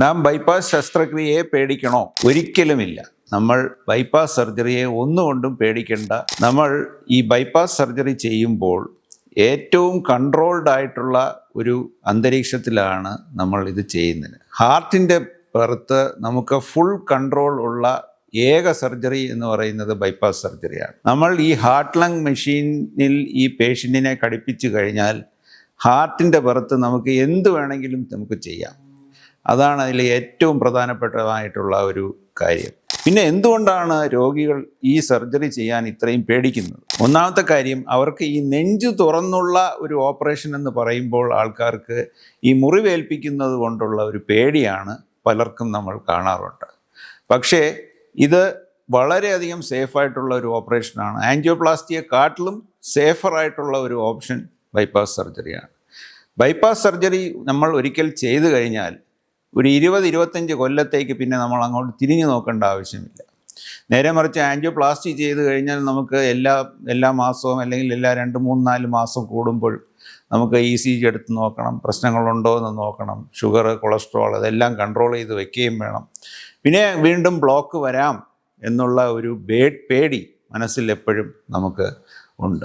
നാം ബൈപ്പാസ് ശസ്ത്രക്രിയയെ പേടിക്കണോ? ഒരിക്കലുമില്ല. നമ്മൾ ബൈപ്പാസ് സർജറിയെ ഒന്നുകൊണ്ടും പേടിക്കേണ്ട. നമ്മൾ ഈ ബൈപ്പാസ് സർജറി ചെയ്യുമ്പോൾ ഏറ്റവും കൺട്രോൾഡ് ആയിട്ടുള്ള ഒരു അന്തരീക്ഷത്തിലാണ് നമ്മൾ ഇത് ചെയ്യുന്നത്. ഹാർട്ടിൻ്റെ പുറത്ത് നമുക്ക് ഫുൾ കൺട്രോൾ ഉള്ള ഏക സർജറി എന്ന് പറയുന്നത് ബൈപ്പാസ് സർജറിയാണ്. നമ്മൾ ഈ ഹാർട്ട് ലങ് മെഷീനിൽ ഈ പേഷ്യൻറ്റിനെ ഘടിപ്പിച്ചു കഴിഞ്ഞാൽ ഹാർട്ടിൻ്റെ പുറത്ത് നമുക്ക് എന്ത് വേണമെങ്കിലും നമുക്ക് ചെയ്യാം. അതാണ് അതിൽ ഏറ്റവും പ്രധാനപ്പെട്ടതായിട്ടുള്ള ഒരു കാര്യം. പിന്നെ എന്തുകൊണ്ടാണ് രോഗികൾ ഈ സർജറി ചെയ്യാൻ ഇത്രയും പേടിക്കുന്നത്? ഒന്നാമത്തെ കാര്യം, അവർക്ക് ഈ നെഞ്ചു തുറന്നുള്ള ഒരു ഓപ്പറേഷൻ എന്ന് പറയുമ്പോൾ ആൾക്കാർക്ക് ഈ മുറിവേൽപ്പിക്കുന്നത് കൊണ്ടുള്ള ഒരു പേടിയാണ് പലർക്കും നമ്മൾ കാണാറുണ്ട്. പക്ഷേ ഇത് വളരെയധികം സേഫായിട്ടുള്ള ഒരു ഓപ്പറേഷനാണ്. ആൻജിയോപ്ലാസ്റ്റിയെക്കാട്ടിലും സേഫറായിട്ടുള്ള ഒരു ഓപ്ഷൻ ബൈപ്പാസ് സർജറിയാണ്. ബൈപ്പാസ് സർജറി നമ്മൾ ഒരിക്കൽ ചെയ്തു കഴിഞ്ഞാൽ ഒരു 20-25 കൊല്ലത്തേക്ക് പിന്നെ നമ്മൾ അങ്ങോട്ട് തിരിഞ്ഞു നോക്കേണ്ട ആവശ്യമില്ല. നേരെ മറിച്ച് ആൻജിയോപ്ലാസ്റ്റി ചെയ്ത് കഴിഞ്ഞാൽ നമുക്ക് എല്ലാ മാസവും അല്ലെങ്കിൽ എല്ലാ 2-3-4 മാസം കൂടുമ്പോൾ നമുക്ക് ECG എടുത്ത് നോക്കണം, പ്രശ്നങ്ങളുണ്ടോ എന്ന് നോക്കണം, ഷുഗർ, കൊളസ്ട്രോൾ അതെല്ലാം കൺട്രോൾ ചെയ്ത് വെക്കുകയും വേണം. പിന്നെ വീണ്ടും ബ്ലോക്ക് വരാം എന്നുള്ള ഒരു പേടി മനസ്സിൽ എപ്പോഴും നമുക്ക് ഉണ്ട്.